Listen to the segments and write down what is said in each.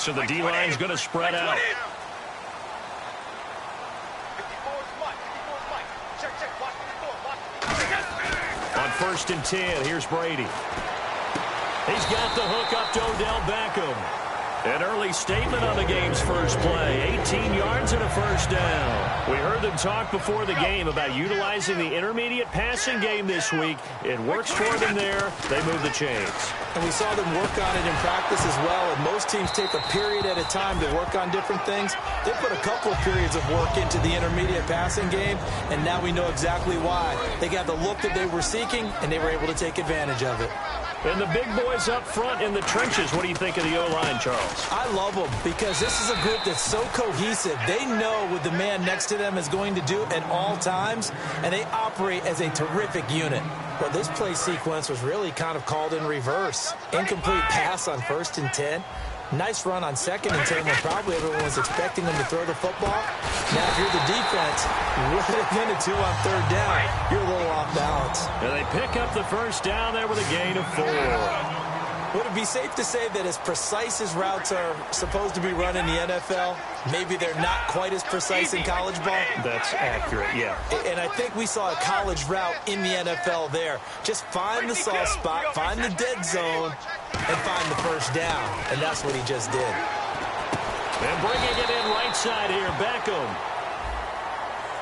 So the D-line's going to spread out. On 1st and 10, here's Brady. He's got the hook up to Odell Beckham. An early statement on the game's first play. 18 yards and a first down. We heard them talk before the game about utilizing the intermediate passing game this week. It works for them there. They move the chains. And we saw them work on it in practice as well. And most teams take a period at a time to work on different things. They put a couple of periods of work into the intermediate passing game, and now we know exactly why. They got the look that they were seeking, and they were able to take advantage of it. And the big boys up front in the trenches, what do you think of the O-line, Charles? I love them because this is a group that's so cohesive. They know what the man next to them is going to do at all times, and they operate as a terrific unit. But this play sequence was really kind of called in reverse. Incomplete pass on 1st and 10. Nice run on 2nd and 10 when probably everyone was expecting them to throw the football. Now, if you're the defense, what are they going to do on 3rd down? You're a little off balance. And they pick up the first down there with a gain of 4. Would it be safe to say that as precise as routes are supposed to be run in the NFL, maybe they're not quite as precise in college ball? That's accurate, yeah. And I think we saw a college route in the NFL there. Just find the soft spot, find the dead zone, and find the first down. And that's what he just did. And bringing it in right side here, Beckham.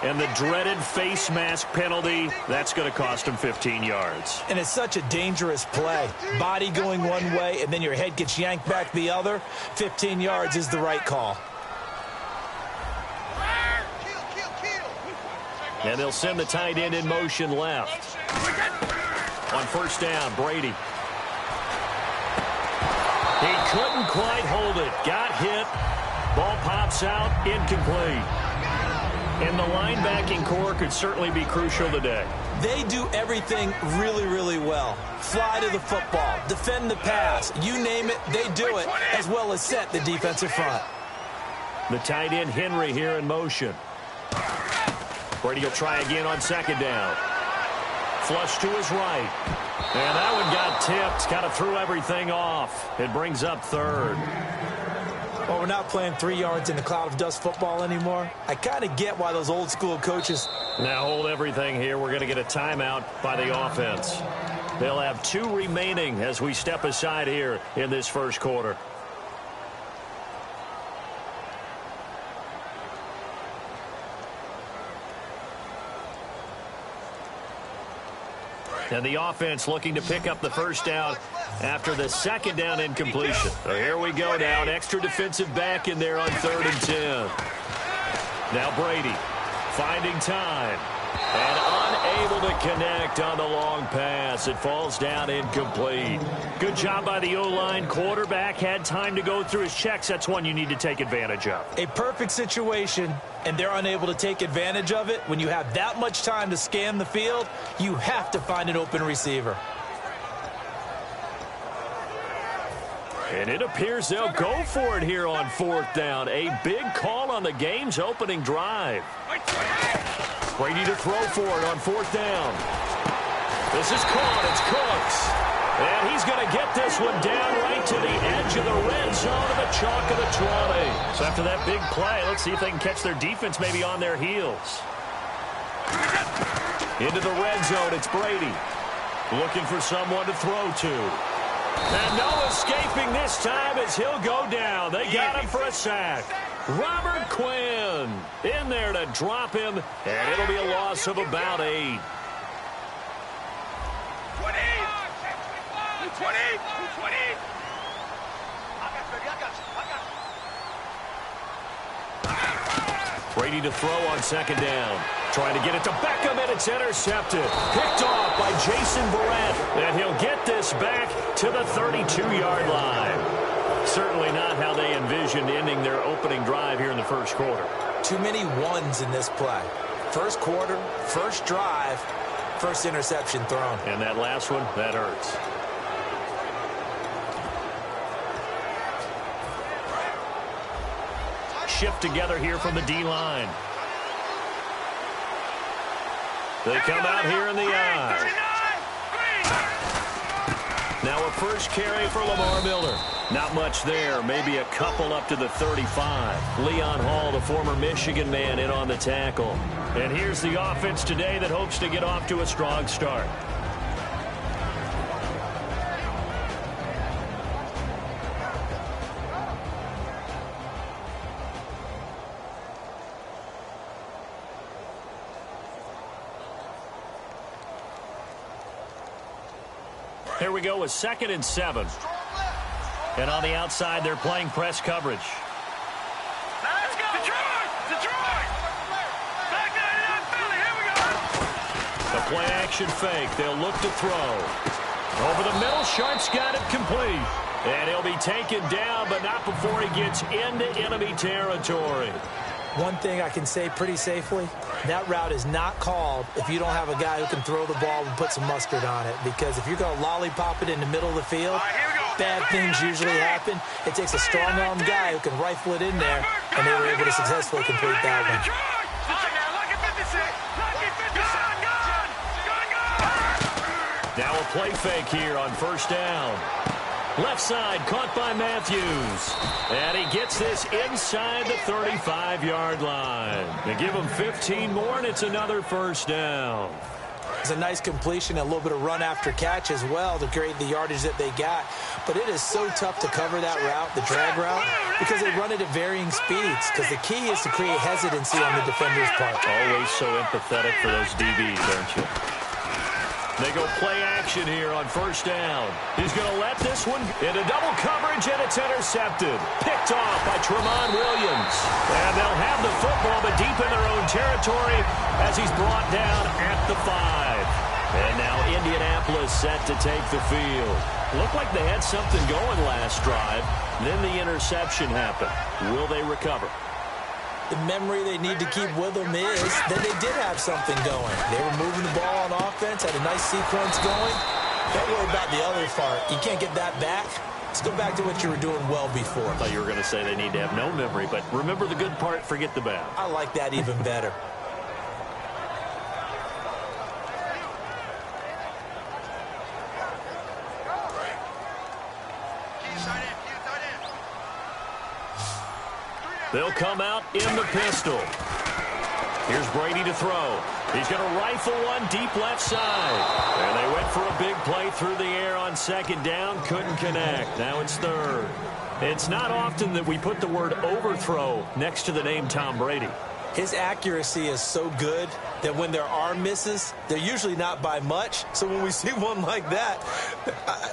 And the dreaded face mask penalty, that's going to cost him 15 yards. And it's such a dangerous play. Body going one way, and then your head gets yanked back the other. 15 yards is the right call. And they'll send the tight end in motion left. On 1st down, Brady. He couldn't quite hold it. Got hit. Ball pops out, incomplete. And the linebacking core could certainly be crucial today. They do everything really, really well. Fly to the football, defend the pass, you name it, they do it, as well as set the defensive front. The tight end Henry here in motion. Brady will try again on 2nd down. Flush to his right. And that one got tipped, kind of threw everything off. It brings up 3rd. Well, we're not playing 3 yards in a cloud of dust football anymore. I kind of get why those old school coaches. Now hold everything here. We're going to get a timeout by the offense. They'll have 2 remaining as we step aside here in this first quarter. And the offense looking to pick up the first down after the 2nd down incompletion. So here we go now. An extra defensive back in there on 3rd and 10. Now Brady finding time. And unable to connect on the long pass. It falls down incomplete. Good job by the O-line. Quarterback had time to go through his checks. That's one you need to take advantage of. A perfect situation, and they're unable to take advantage of it. When you have that much time to scan the field, you have to find an open receiver. And it appears they'll go for it here on 4th down. A big call on the game's opening drive. Brady to throw for it on 4th down. This is caught. It's Cooks. And he's going to get this one down right to the edge of the red zone of the chalk of the 20. So after that big play, let's see if they can catch their defense maybe on their heels. Into the red zone, it's Brady. Looking for someone to throw to. And no escaping this time as he'll go down. They got him for a sack. Robert Quinn in there to drop him, and it'll be a loss of about 8. 20. Brady to throw on 2nd down. Trying to get it to Beckham, and it's intercepted. Picked off by Jason Barrett, and he'll get this back to the 32-yard line. Certainly not how they envisioned ending their opening drive here in the first quarter. Too many ones in this play. First quarter, first drive, first interception thrown. And that last one, that hurts. Shift together here from the D-line. They come out here in the I. Now a first carry for Lamar Miller. Not much there, maybe a couple up to the 35. Leon Hall, the former Michigan man, in on the tackle. And here's the offense today that hopes to get off to a strong start. Here we go with 2nd and 7. And on the outside, they're playing press coverage. Let's go! Detroit! Detroit! Back 99 Philly, here we go! The play action fake. They'll look to throw. Over the middle, Sharp's got it complete. And he'll be taken down, but not before he gets into enemy territory. One thing I can say pretty safely, that route is not called if you don't have a guy who can throw the ball and put some mustard on it. Because if you're going to lollipop it in the middle of the field, bad things usually happen. It takes a strong-armed guy who can rifle it in there, and they were able to successfully complete that one. Now a play fake here on 1st down. Left side, caught by Matthews. And he gets this inside the 35-yard line. They give him 15 more, and it's another 1st down. It's a nice completion, a little bit of run after catch as well to create the yardage that they got. But it is so tough to cover that route, the drag route, because they run it at varying speeds. Because the key is to create hesitancy on the defender's part. Always so empathetic for those DBs, aren't you? They go play action here on 1st down. He's going to let this one into double coverage, and it's intercepted. Picked off by Tramon Williams. And they'll have the football, but deep in their own territory as he's brought down at the 5. And now Indianapolis set to take the field. Looked like they had something going last drive. Then the interception happened. Will they recover? The memory they need to keep with them is that they did have something going. They were moving the ball on offense, had a nice sequence going. Don't worry about the other part. You can't get that back. Let's go back to what you were doing well before. I thought you were going to say they need to have no memory, but remember the good part, forget the bad. I like that even better. They'll come out in the pistol. Here's Brady to throw. He's going to rifle one deep left side. And they went for a big play through the air on 2nd down. Couldn't connect. Now it's 3rd. It's not often that we put the word overthrow next to the name Tom Brady. His accuracy is so good that when there are misses, they're usually not by much. So when we see one like that,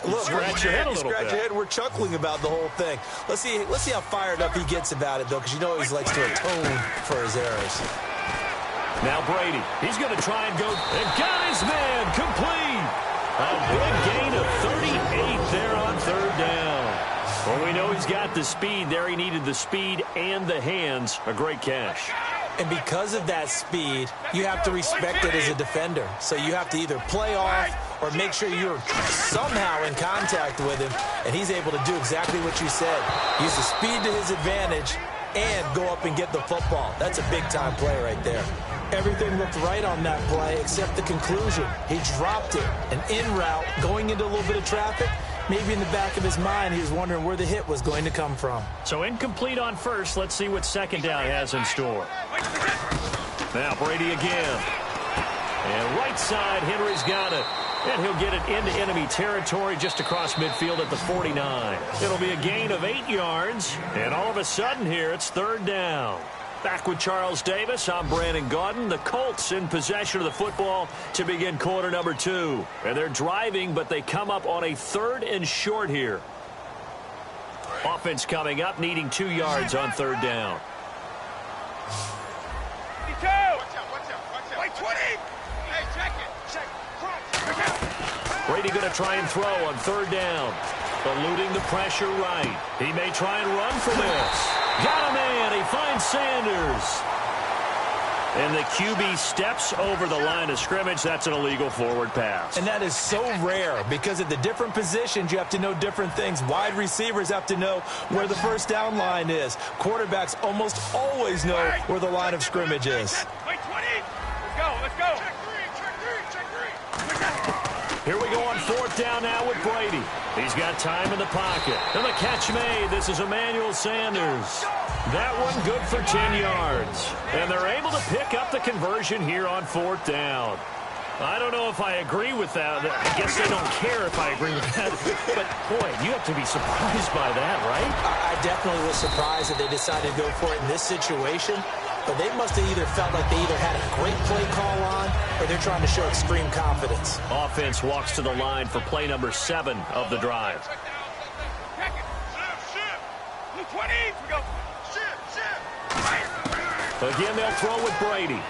look, scratch your head a little bit. Scratch your head. We're chuckling about the whole thing. Let's see how fired up he gets about it, though, because you know he likes to atone for his errors. Now Brady, he's going to try and go, and got his man complete. A big gain of 38 there on 3rd down. Well, we know he's got the speed there. He needed the speed and the hands. A great catch. And because of that speed, you have to respect it as a defender. So you have to either play off or make sure you're somehow in contact with him, and he's able to do exactly what you said. Use the speed to his advantage and go up and get the football. That's a big-time play right there. Everything looked right on that play except the conclusion. He dropped it, an in route, going into a little bit of traffic. Maybe in the back of his mind, he was wondering where the hit was going to come from. So incomplete on 1st. Let's see what 2nd down has in store. Now Brady again. And right side, Henry's got it. And he'll get it into enemy territory just across midfield at the 49. It'll be a gain of 8 yards. And all of a sudden here, it's 3rd down. Back with Charles Davis, I'm Brandon Gaudin. The Colts in possession of the football to begin quarter number 2. And they're driving, but they come up on a 3rd and short here. Offense coming up, needing 2 yards on 3rd down. Brady going to try and throw on 3rd down. Eluding the pressure right. He may try and run for this. Got a man. He finds Sanders. And the QB steps over the line of scrimmage. That's an illegal forward pass. And that is so rare because at the different positions, you have to know different things. Wide receivers have to know where the 1st down line is. Quarterbacks almost always know where the line of scrimmage is. Let's go. Let's go. Here we go on fourth down now with Brady. He's got time in the pocket. And the catch made. This is Emmanuel Sanders. That one good for 10 yards. And they're able to pick up the conversion here on fourth down. I don't know if I agree with that. I guess they don't care if I agree with that. But, boy, you have to be surprised by that, right? I definitely was surprised that they decided to go for it in this situation. But they must have either felt like they either had a great play call on or they're trying to show extreme confidence. Offense walks to the line for play number 7 of the drive. Again, they'll throw with Brady.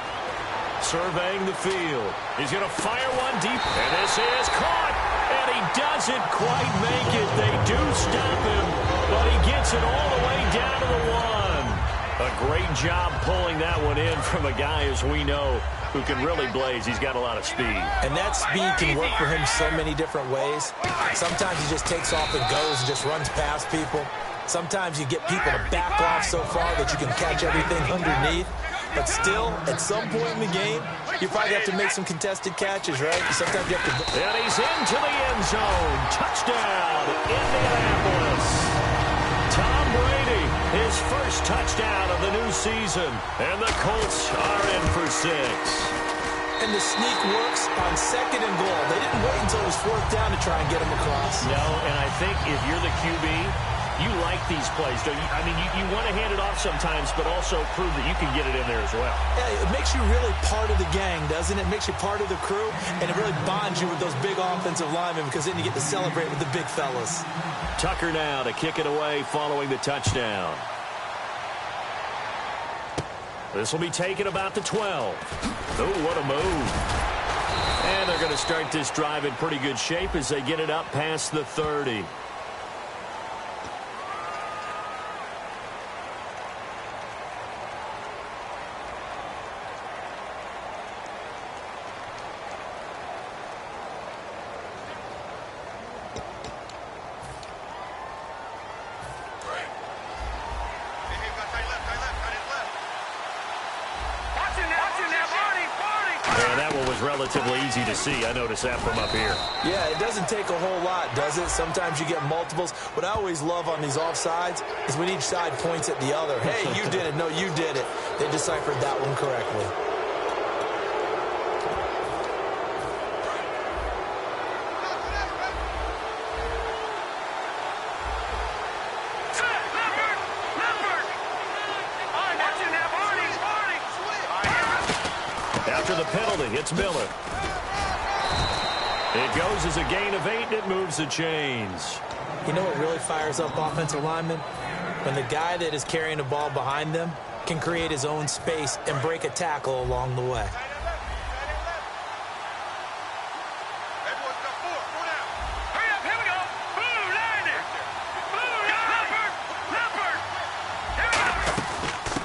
Surveying the field. He's going to fire one deep. And this is caught. And he doesn't quite make it. They do stop him. But he gets it all the way down to the 1. A great job pulling that one in from a guy, as we know, who can really blaze. He's got a lot of speed. And that speed can work for him so many different ways. Sometimes he just takes off and goes and just runs past people. Sometimes you get people to back off so far that you can catch everything underneath. But still, at some point in the game, you probably have to make some contested catches, right? Sometimes you have to... And he's into the end zone. Touchdown, Indianapolis. Tom Brady, his first touchdown of the new season. And the Colts are in for 6. And the sneak works on 2nd and goal. They didn't wait until it was 4th down to try and get him across. No, and I think if you're the QB, you like these plays, don't you? I mean, you want to hand it off sometimes, but also prove that you can get it in there as well. Yeah, it makes you really part of the gang, doesn't it? It makes you part of the crew, and it really bonds you with those big offensive linemen because then you get to celebrate with the big fellas. Tucker now to kick it away following the touchdown. This will be taken about the 12. Oh, what a move. And they're going to start this drive in pretty good shape as they get it up past the 30. Relatively easy to see. I noticed that from up here. Yeah, it doesn't take a whole lot, does it? Sometimes you get multiples. What I always love on these offsides is when each side points at the other. Hey, you did it. No, you did it. They deciphered that one correctly. After the penalty, it's Miller. It goes as a gain of 8, and it moves the chains. You know what really fires up offensive linemen? When the guy that is carrying the ball behind them can create his own space and break a tackle along the way.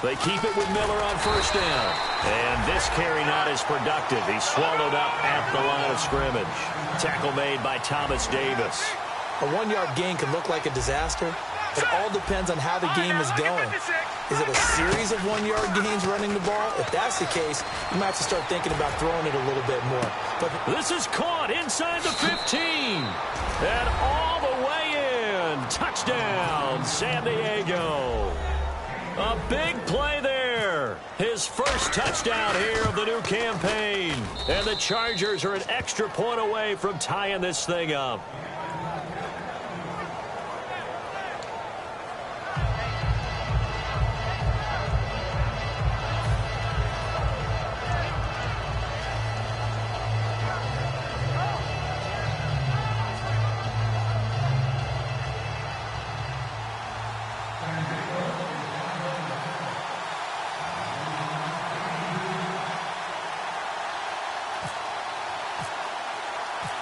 They keep it with Miller on first down. And this carry not as productive. He's swallowed up at the line of scrimmage. Tackle made by Thomas Davis. A 1-yard gain can look like a disaster. It all depends on how the game is going. Is it a series of 1-yard gains running the ball? If that's the case, you might have to start thinking about throwing it a little bit more. But this is caught inside the 15. And all the way in. Touchdown, San Diego. A big play there. His first touchdown here of the new campaign. And the Chargers are an extra point away from tying this thing up.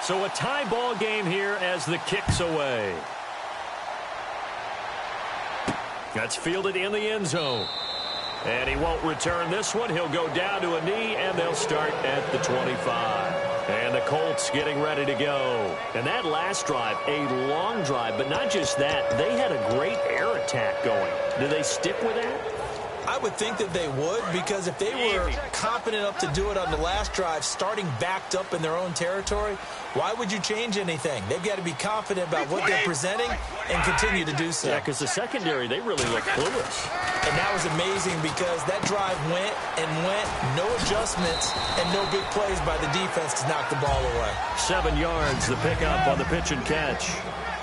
So a tie ball game here as the kick's away. That's fielded in the end zone. And he won't return this one. He'll go down to a knee, and they'll start at the 25. And the Colts getting ready to go. And that last drive, a long drive, but not just that. They had a great air attack going. Do they stick with that? I would think that they would, because if they were confident enough to do it on the last drive, starting backed up in their own territory, why would you change anything? They've got to be confident about what they're presenting and continue to do so. Yeah, because the secondary, they really look clueless. And that was amazing because that drive went and went, no adjustments, and no big plays by the defense to knock the ball away. 7 yards, the pickup on the pitch and catch.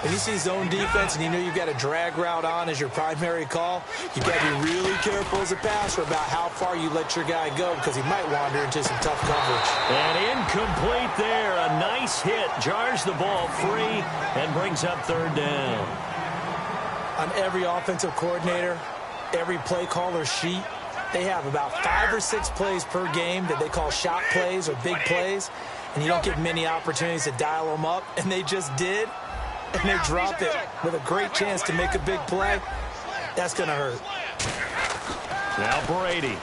When you see zone defense and you know you've got a drag route on as your primary call, you've got to be really careful as a passer about how far you let your guy go because he might wander into some tough coverage. And incomplete there. A nice hit. Jars the ball free and brings up 3rd down. On every offensive coordinator, every play caller sheet, they have about 5 or 6 plays per game that they call shot plays or big plays, and you don't get many opportunities to dial them up, and they just did. And they drop it with a great chance to make a big play. That's going to hurt. Now Brady.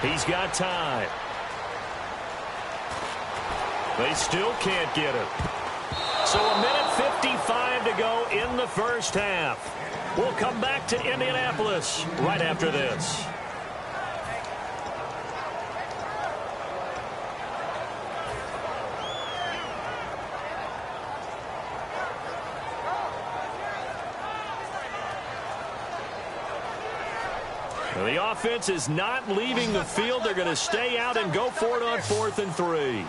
He's got time. They still can't get it. So 1:55 to go in the first half. We'll come back to Indianapolis right after this. The offense is not leaving the field. They're going to stay out and go for it on 4th and 3. Wait,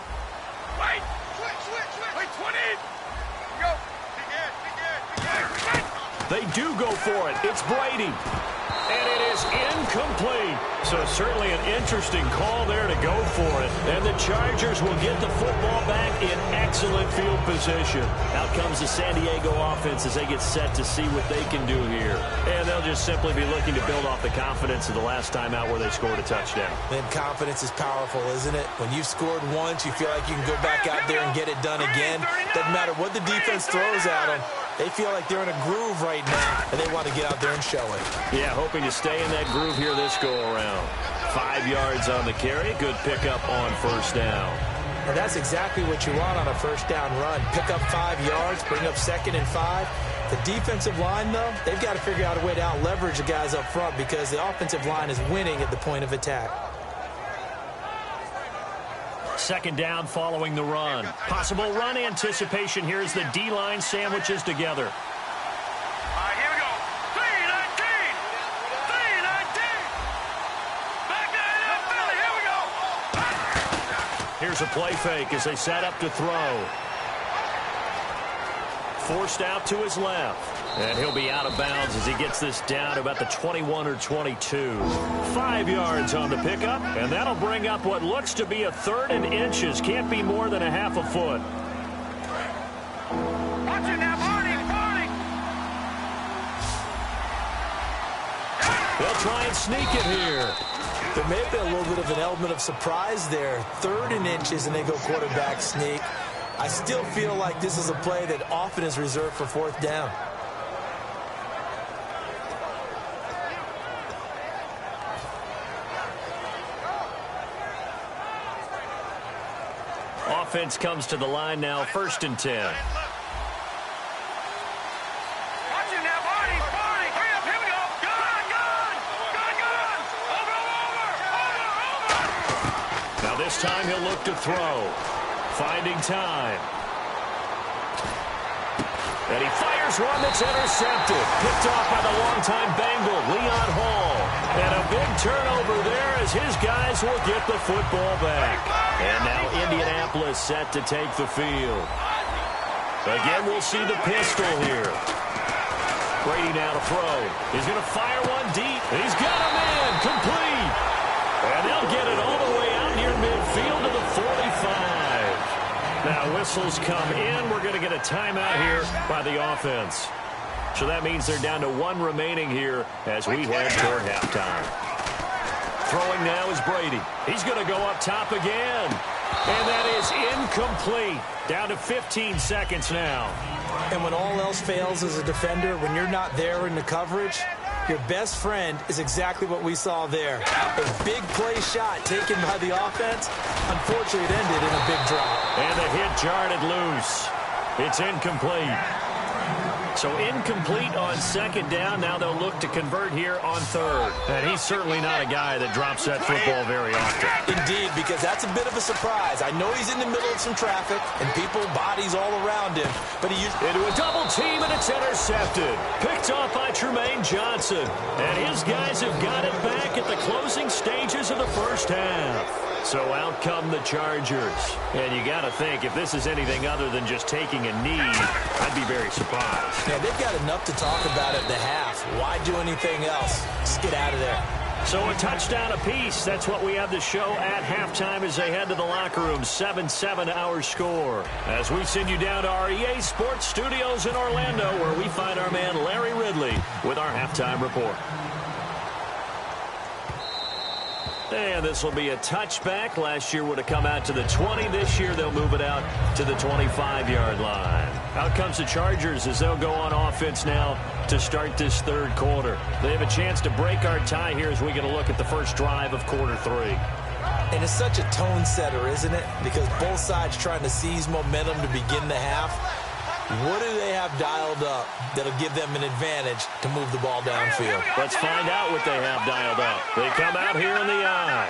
20. Go. They do go for it. It's Brady. And it is incomplete. So certainly an interesting call there to go for it. And the Chargers will get the football back in excellent field position. Out comes the San Diego offense as they get set to see what they can do here. And they'll just simply be looking to build off the confidence of the last time out where they scored a touchdown. Then confidence is powerful, isn't it? When you've scored once, you feel like you can go back out there and get it done again. Doesn't matter what the defense throws at them. They feel like they're in a groove right now, and they want to get out there and show it. Yeah, hoping to stay in that groove here this go-around. 5 yards on the carry. Good pickup on 1st down. And that's exactly what you want on a 1st down run. Pick up 5 yards, bring up 2nd and 5. The defensive line, though, they've got to figure out a way to out-leverage the guys up front because the offensive line is winning at the point of attack. 2nd down following the run. Possible run anticipation here as the D-line sandwiches together. All right, here we go. 3-19. 3-19. Back down, Philly. Here we go. Here's a play fake as they set up to throw. Forced out to his left. And he'll be out of bounds as he gets this down to about the 21 or 22. 5 yards on the pickup, and that'll bring up what looks to be a 3rd and inches. Can't be more than a half a foot. Watch it now, Barney. They'll try and sneak it here. There may have been a little bit of an element of surprise there. 3rd and inches, and they go quarterback sneak. I still feel like this is a play that often is reserved for 4th down. Offense comes to the line now, 1st and 10. Watch it now, Barney. Hurry up, here we go. Gun. Over. Now this time he'll look to throw. Finding time. And he fires one that's intercepted. Picked off by the longtime Bengal, Leon Hall. And a big turnover there as his guys will get the football back. And now Indianapolis set to take the field. Again, we'll see the pistol here. Brady now to throw. He's going to fire one deep. He's got a man complete. And they'll get it all the way out near midfield to the 45. Now whistles come in. We're going to get a timeout here by the offense. So that means they're down to 1 remaining here as we head toward halftime. Throwing now is Brady. He's going to go up top again. And that is incomplete. Down to 15 seconds now. And when all else fails as a defender, when you're not there in the coverage, your best friend is exactly what we saw there. A big play shot taken by the offense. Unfortunately, it ended in a big drop. And the hit jarred it loose. It's incomplete. So incomplete on second down. Now they'll look to convert here on third. And he's certainly not a guy that drops that football very often. Indeed, because that's a bit of a surprise. I know he's in the middle of some traffic and people, bodies all around him, but he used into a double team, and it's intercepted. Picked off by Tremaine Johnson. And his guys have got it back at the closing stages of the first half. So out come the Chargers. And you got to think, if this is anything other than just taking a knee, I'd be very surprised. Yeah, they've got enough to talk about at the half. Why do anything else? Just get out of there. So a touchdown apiece. That's what we have to show at halftime as they head to the locker room. 7-7 our score. As we send you down to our EA Sports Studios in Orlando, where we find our man Larry Ridley with our halftime report. And this will be a touchback. Last year would have come out to the 20. This year they'll move it out to the 25-yard line. Out comes the Chargers as they'll go on offense now to start this third quarter. They have a chance to break our tie here as we get a look at the first drive of quarter three. And it's such a tone setter, isn't it? Because both sides trying to seize momentum to begin the half. What do they have dialed up that'll give them an advantage to move the ball downfield? Let's find out what they have dialed up. They come out here in the eye.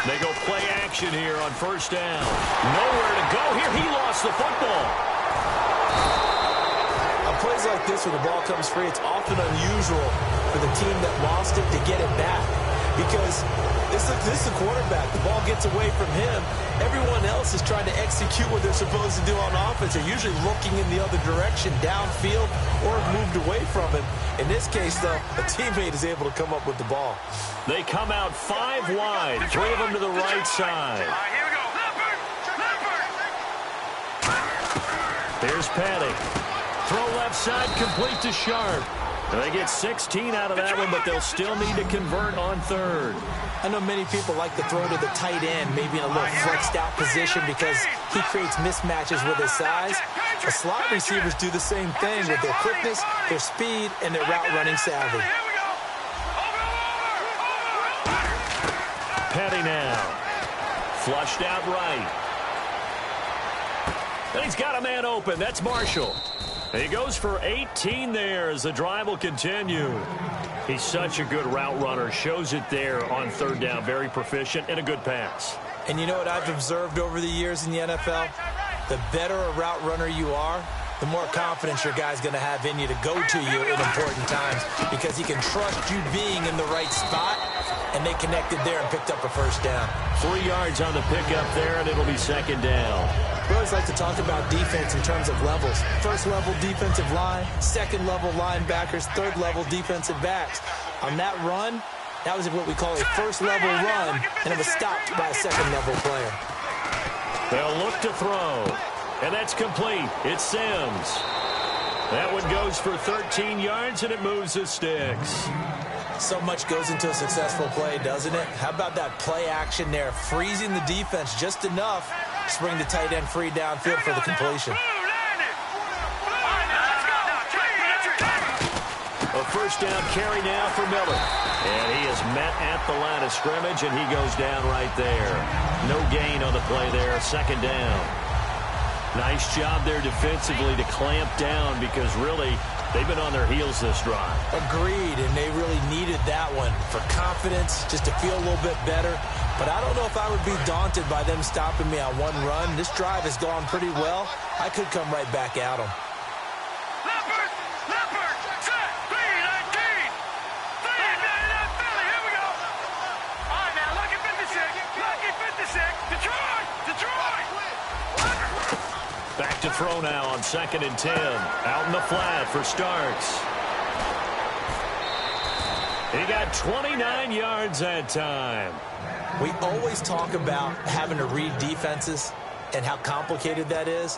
They go play action here on first down. Nowhere to go here. He lost the football. On plays like this where the ball comes free, it's often unusual for the team that lost it to get it back. Because this is the quarterback. The ball gets away from him. Everyone else is trying to execute what they're supposed to do on offense. They're usually looking in the other direction, downfield, or moved away from it. In this case, though, a teammate is able to come up with the ball. They come out 5 wide, 3 of them to the right side. Here we go. Here's Petty. Throw left side, complete to Sharp. They get 16 out of that one, but they'll still need to convert on third. I know many people like to throw to the tight end, maybe in a little flexed out position because he creates mismatches with his size. The slot receivers do the same thing with their quickness, their speed, and their route running savvy. Petty now. Flushed out right. And he's got a man open. That's Marshall. He goes for 18 there as the drive will continue. He's such a good route runner. Shows it there on third down. Very proficient and a good pass. And you know what I've observed over the years in the NFL? The better a route runner you are, the more confidence your guy's going to have in you to go to you in important times because he can trust you being in the right spot, and they connected there and picked up a first down. 3 yards on the pickup there, and it'll be second down. We always like to talk about defense in terms of levels. First level defensive line, second level linebackers, third level defensive backs. On that run, that was what we call a first level run, and it was stopped by a second level player. They'll look to throw, and that's complete. It's Sims. That one goes for 13 yards, and it moves the sticks. So much goes into a successful play, doesn't it? How about that play action there, freezing the defense just enough to bring the tight end free downfield for the completion. A first down carry now for Miller. And he is met at the line of scrimmage, and he goes down right there. No gain on the play there, second down. Nice job there defensively to clamp down because really they've been on their heels this drive. Agreed, and they really needed that one for confidence, just to feel a little bit better. But I don't know if I would be daunted by them stopping me on one run. This drive has gone pretty well. I could come right back at them. Leopard, set, 3-19. Here we go. All right, now, lucky 56. Lucky 56. Detroit. Back to throw now on 2nd and 10. Out in the flat for Starks. He got 29 yards that time. We always talk about having to read defenses and how complicated that is.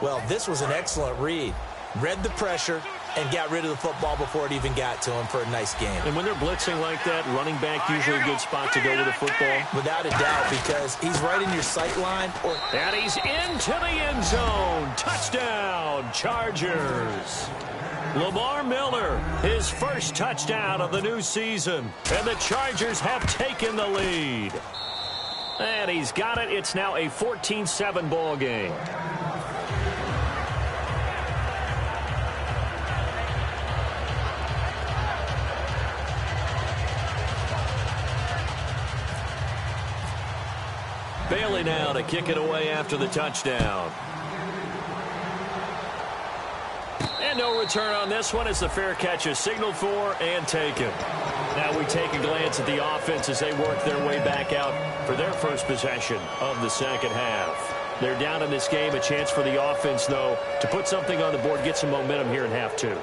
Well, this was an excellent read. Read the pressure and got rid of the football before it even got to him for a nice game. And when they're blitzing like that, running back usually a good spot to go with the football. Without a doubt, because he's right in your sight line. And he's into the end zone. Touchdown, Chargers. Lamar Miller, his first touchdown of the new season. And the Chargers have taken the lead. And he's got it. It's now a 14-7 ball game. Bailey now to kick it away after the touchdown. And no return on this one as the fair catch is signaled for and taken. Now we take a glance at the offense as they work their way back out for their first possession of the second half. They're down in this game. A chance for the offense, though, to put something on the board, get some momentum here in half two.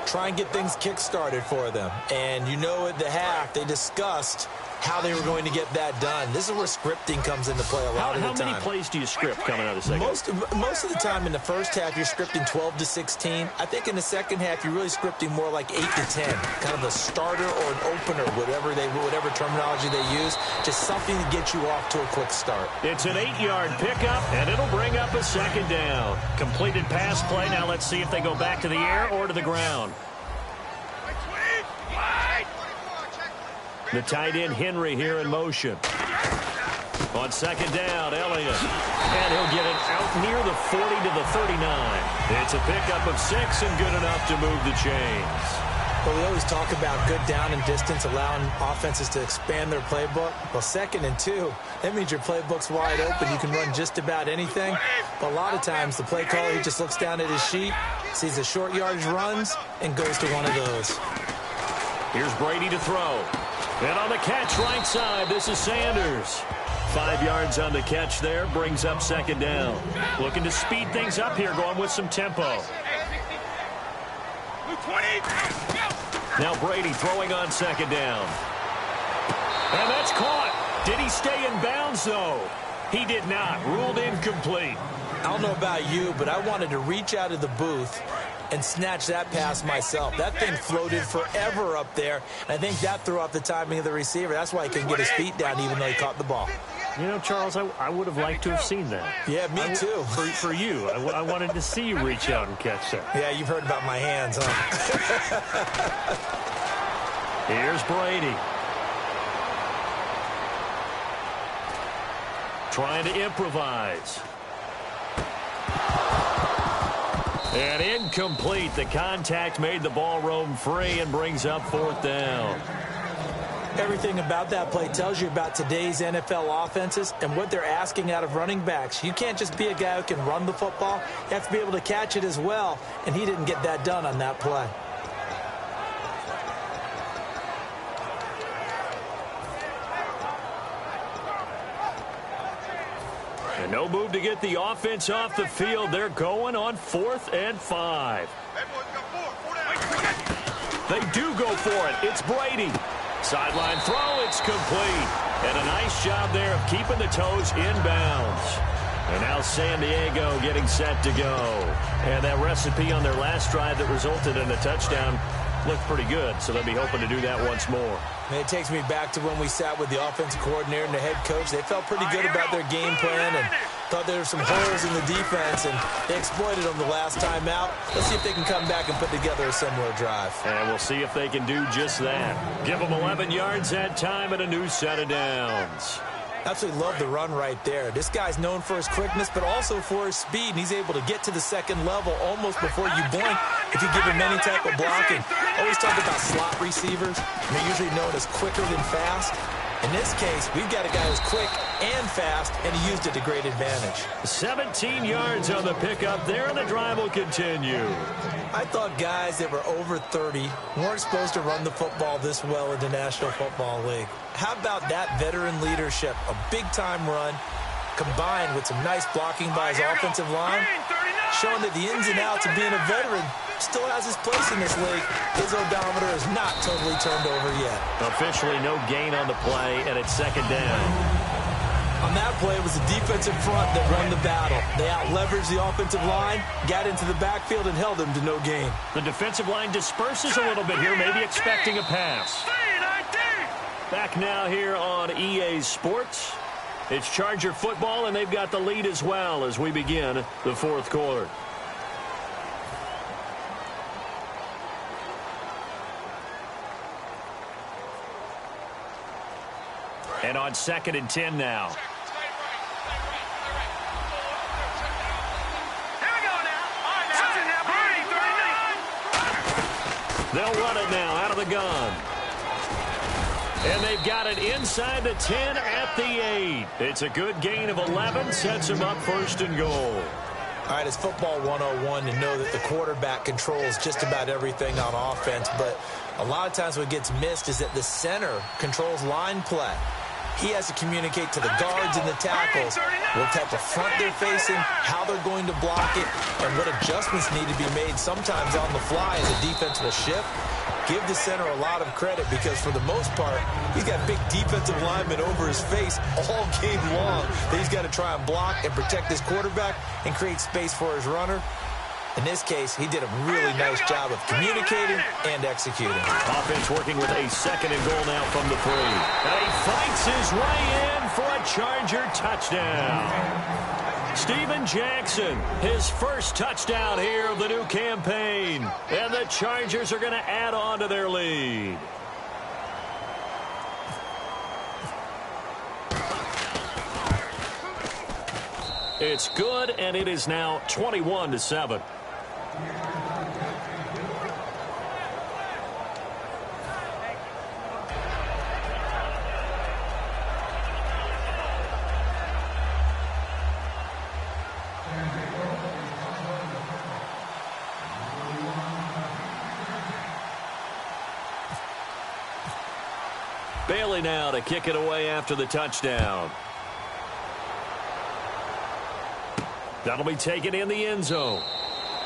Try and get things kick-started for them. And you know at the half, they discussed how they were going to get that done. This is where scripting comes into play a lot of the time. How many plays do you script coming out of the second half? Most of the time in the first half, you're scripting 12 to 16. I think in the second half, you're really scripting more like 8 to 10. Kind of a starter or an opener, whatever terminology they use. Just something to get you off to a quick start. It's an 8-yard pickup, and it'll bring up a second down. Completed pass play. Now let's see if they go back to the air or to the ground. The tight end, Henry, here in motion. On second down, Elliott. And he'll get it out near the 40 to the 39. It's a pickup of 6 and good enough to move the chains. Well, we always talk about good down and distance, allowing offenses to expand their playbook. Well, 2nd and 2, that means your playbook's wide open. You can run just about anything. But a lot of times, the play caller, he just looks down at his sheet, sees the short yardage runs, and goes to one of those. Here's Brady to throw. And on the catch, right side, this is Sanders. 5 yards on the catch there, brings up second down. Looking to speed things up here, going with some tempo. Now Brady throwing on second down. And that's caught. Did he stay in bounds, though? He did not. Ruled incomplete. I don't know about you, but I wanted to reach out of the booth and snatch that pass myself. That thing floated forever up there, and I think that threw off the timing of the receiver. That's why he couldn't get his feet down even though he caught the ball. You know, Charles, I would have liked to have seen that. Yeah, me too. For you. I wanted to see you reach out and catch that. Yeah, you've heard about my hands, huh? Here's Brady. Trying to improvise. And incomplete. The contact made the ball roam free and brings up 4th down. Everything about that play tells you about today's NFL offenses and what they're asking out of running backs. You can't just be a guy who can run the football. You have to be able to catch it as well, and he didn't get that done on that play. And no move to get the offense off the field. They're going on 4th and 5. They do go for it. It's Brady. Sideline throw. It's complete. And a nice job there of keeping the toes in bounds. And now San Diego getting set to go. And that recipe on their last drive that resulted in a touchdown looked pretty good, so they'll be hoping to do that once more. And it takes me back to when we sat with the offensive coordinator and the head coach. They felt pretty good about their game plan and thought there were some holes in the defense, and they exploited them the last time out. Let's see if they can come back and put together a similar drive. And we'll see if they can do just that. Give them 11 yards that time and a new set of downs. Absolutely love the run right there. This guy's known for his quickness, but also for his speed, and he's able to get to the second level almost before you blink if you give him any type of blocking. Always talk about slot receivers, and they're usually known as quicker than fast. In this case, we've got a guy who's quick and fast, and he used it to great advantage. 17 yards on the pickup there, and the drive will continue. I thought guys that were over 30 weren't supposed to run the football this well in the National Football League. How about that veteran leadership? A big-time run combined with some nice blocking by his offensive line, showing that the ins and outs of being a veteran still has his place in this league. His odometer is not totally turned over yet. Officially no gain on the play, and it's second down. On that play, it was the defensive front that won the battle. They out-leveraged the offensive line, got into the backfield, and held them to no gain. The defensive line disperses a little bit here, maybe expecting a pass. Back now here on EA Sports. It's Charger football, and they've got the lead as well as we begin the 4th quarter. And on 2nd and 10 now. They'll run it now out of the gun. And they've got it inside the 10 at the 8. It's a good gain of 11, sets them up first and goal. All right, it's football 101 to know that the quarterback controls just about everything on offense, but a lot of times what gets missed is that the center controls line play. He has to communicate to the guards and the tackles what type of front they're facing, how they're going to block it, and what adjustments need to be made sometimes on the fly as a defense will shift. Give the center a lot of credit because for the most part, he's got big defensive linemen over his face all game long that he's got to try and block and protect his quarterback and create space for his runner. In this case, he did a really nice job of communicating and executing. Offense working with a second and goal now from the 3. And he fights his way in for a Charger touchdown. Steven Jackson, his first touchdown here of the new campaign. And the Chargers are going to add on to their lead. It's good, and it is now 21-7. Bailey now to kick it away after the touchdown. That'll be taken in the end zone.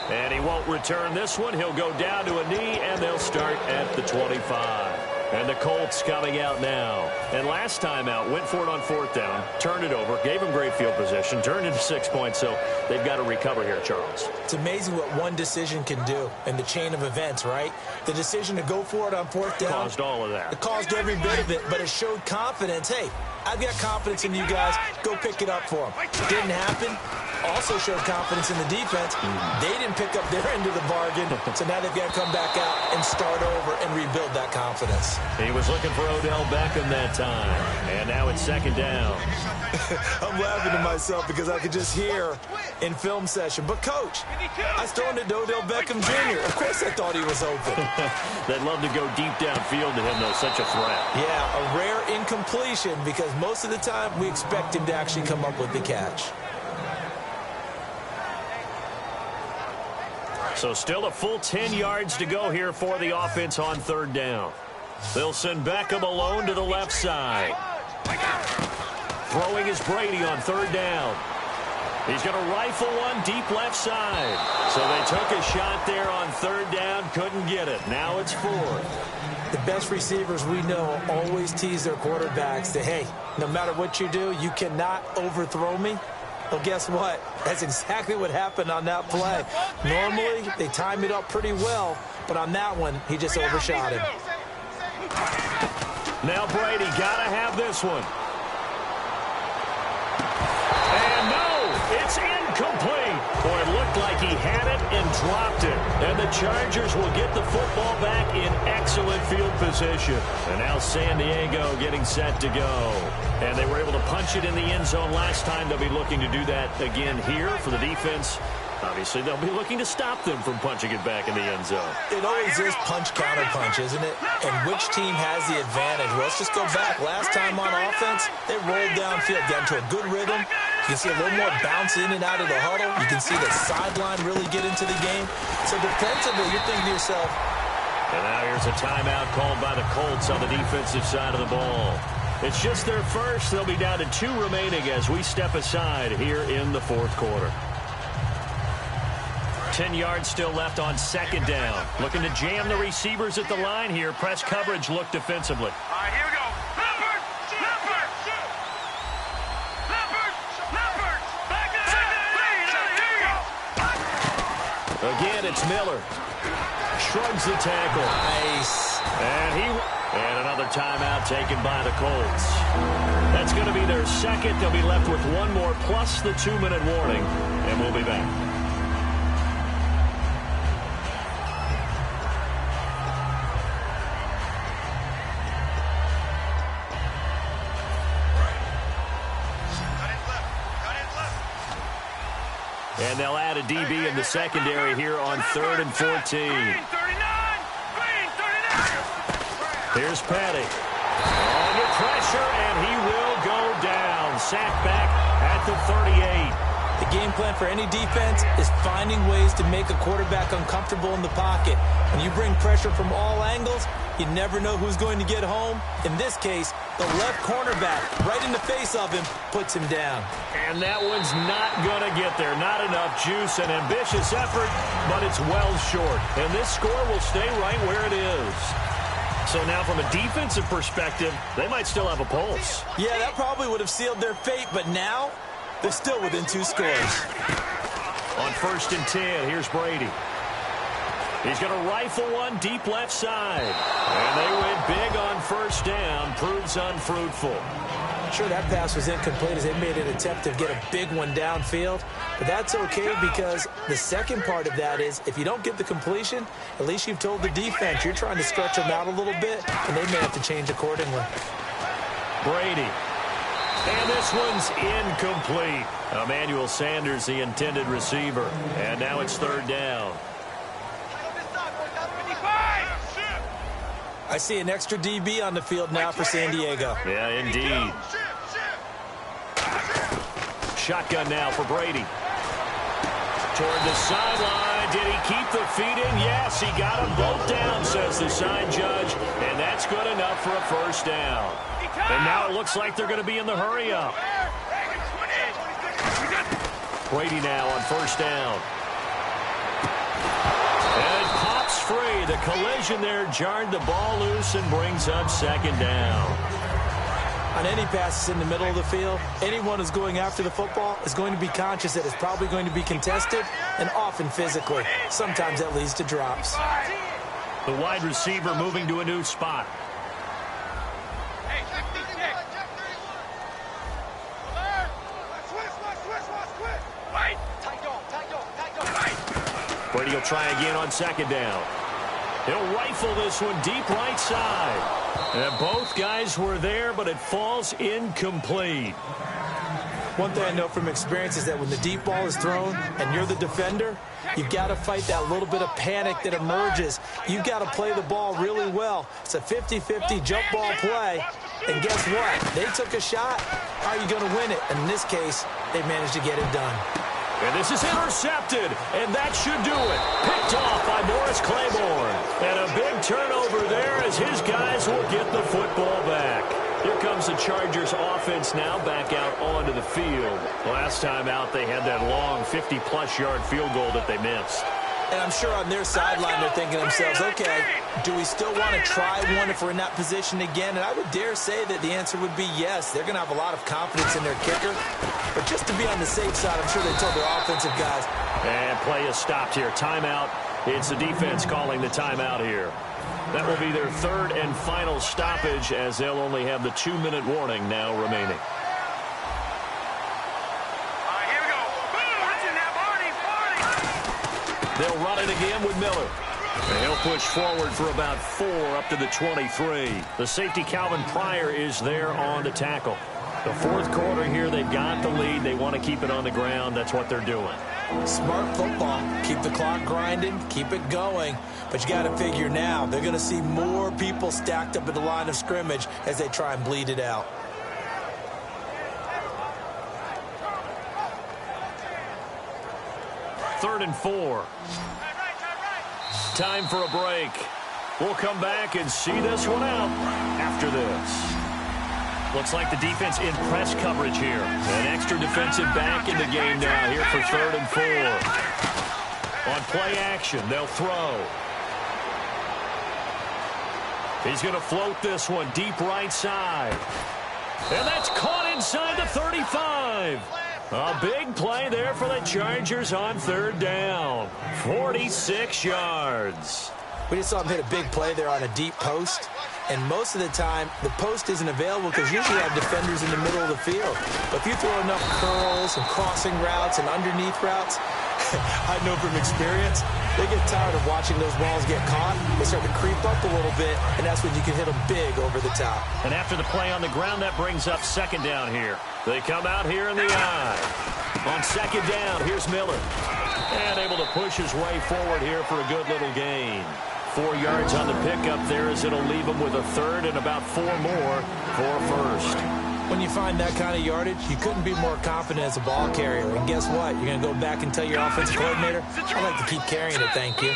And he won't return this one. He'll go down to a knee, and they'll start at the 25. And the Colts coming out now. And last time out, went for it on 4th down, turned it over, gave him great field position, turned into 6 points, so they've got to recover here, Charles. It's amazing what one decision can do in the chain of events, right? The decision to go for it on 4th down. Caused all of that. It caused every bit of it, but it showed confidence. Hey, I've got confidence in you guys. Go pick it up for them. Didn't happen. Also showed confidence in the defense. They didn't pick up their end of the bargain, so now they've got to come back out and start over and rebuild that confidence. He was looking for Odell Beckham that time, and now it's 2nd down. I'm laughing to myself because I could just hear in film session, but Coach, I was throwing it to Odell Beckham Jr. Of course I thought he was open. They'd love to go deep downfield to him, though, such a threat. Yeah, a rare incompletion because most of the time we expect him to actually come up with the catch. So still a full 10 yards to go here for the offense on 3rd down. They'll send Beckham alone to the left side. Throwing is Brady on 3rd down. He's going to rifle one deep left side. So they took a shot there on 3rd down, couldn't get it. Now it's 4th. The best receivers we know always tease their quarterbacks that, hey, no matter what you do, you cannot overthrow me. Well, guess what? That's exactly what happened on that play. Normally, they time it up pretty well, but on that one, he just overshot him. Now Brady got to have this one. And no, it's incomplete. Boy, it looked like he had it and dropped it. And the Chargers will get the football back in excellent field position. And now San Diego getting set to go. And they were able to punch it in the end zone last time. They'll be looking to do that again here for the defense. Obviously, they'll be looking to stop them from punching it back in the end zone. It always is punch-counter-punch, isn't it? And which team has the advantage? Well, let's just go back. Last time on offense, they rolled downfield, got into a good rhythm. You can see a little more bounce in and out of the huddle. You can see the sideline really get into the game. So defensively, you're thinking to yourself. And now here's a timeout called by the Colts on the defensive side of the ball. It's just their first. They'll be down to 2 remaining as we step aside here in the 4th quarter. 10 yards still left on 2nd down. Looking to jam the receivers at the line here. Press coverage look defensively. All right, here we go. Leopard! Back to Again, it's Miller. Shrugs the tackle. Nice. And another timeout taken by the Colts. That's going to be their second. They'll be left with one more plus the 2-minute warning. And we'll be back. And they'll add a DB in the secondary here on 3rd and 14. Here's Petty. pressure, and he will go down. Sacked back at the 38. The game plan for any defense is finding ways to make a quarterback uncomfortable in the pocket. When you bring pressure from all angles, you never know who's going to get home. In this case, the left cornerback, right in the face of him, puts him down. And that one's not going to get there. Not enough juice. An ambitious effort, but it's well short. And this score will stay right where it is. So now from a defensive perspective, they might still have a pulse. Yeah, that probably would have sealed their fate, but now they're still within 2 scores. On 1st and 10, here's Brady. He's going to rifle one deep left side. And they went big on 1st down. Proves unfruitful. Sure, that pass was incomplete as they made an attempt to get a big one downfield. But that's okay because the second part of that is if you don't get the completion, at least you've told the defense you're trying to stretch them out a little bit, and they may have to change accordingly. Brady. And this one's incomplete. Emmanuel Sanders, the intended receiver. And now it's 3rd down. I see an extra DB on the field now for San Diego. Yeah, indeed. Shotgun now for Brady. Toward the sideline. Did he keep the feet in? Yes, he got them both down, says the side judge. And that's good enough for a 1st down. And now it looks like they're going to be in the hurry-up. Brady now on 1st down. And it pops free. The collision there jarred the ball loose and brings up 2nd down. On any passes in the middle of the field, anyone who's going after the football is going to be conscious that it's probably going to be contested and often physically. Sometimes that leads to drops. The wide receiver moving to a new spot. Brady will try again on 2nd down. He'll rifle this one deep right side. And both guys were there, but it falls incomplete. One thing I know from experience is that when the deep ball is thrown and you're the defender, you've got to fight that little bit of panic that emerges. You've got to play the ball really well. It's a 50-50 jump ball play. And guess what? They took a shot. How are you going to win it? And in this case, they managed to get it done. And this is intercepted, and that should do it. Picked off by Morris Claiborne. And a big turnover there as his guys will get the football back. Here comes the Chargers offense now back out onto the field. Last time out, they had that long 50-plus yard field goal that they missed. And I'm sure on their sideline they're thinking to themselves, okay, do we still want to try one if we're in that position again? And I would dare say that the answer would be yes. They're going to have a lot of confidence in their kicker. But just to be on the safe side, I'm sure they told their offensive guys. And play is stopped here. Timeout. It's the defense calling the timeout here. That will be their 3rd and final stoppage as they'll only have the 2-minute warning now remaining. They'll run it again with Miller. And he'll push forward for about 4 up to the 23. The safety Calvin Pryor is there on the tackle. The 4th quarter here, they've got the lead. They want to keep it on the ground. That's what they're doing. Smart football. Keep the clock grinding. Keep it going. But you got to figure now, they're going to see more people stacked up at the line of scrimmage as they try and bleed it out. Third and 4. Time for a break. We'll come back and see this one out after this. Looks like the defense in press coverage here. An extra defensive back in the game now here for 3rd and 4. On play action, they'll throw. He's going to float this one deep right side. And that's caught inside the 35. A big play there for the Chargers on 3rd down. 46 yards. We just saw him hit a big play there on a deep post. And most of the time, the post isn't available because usually you have defenders in the middle of the field. But if you throw enough curls and crossing routes and underneath routes, I know from experience, they get tired of watching those balls get caught. They start to creep up a little bit, and that's when you can hit them big over the top. And after the play on the ground, that brings up 2nd down here. They come out here in the eye. On 2nd down, here's Miller. And able to push his way forward here for a good little gain. 4 yards on the pickup there as it'll leave them with a third and about 4 more for first. When you find that kind of yardage, you couldn't be more confident as a ball carrier. And guess what? You're going to go back and tell your offensive coordinator, I'd like to keep carrying it, thank you.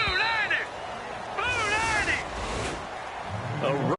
A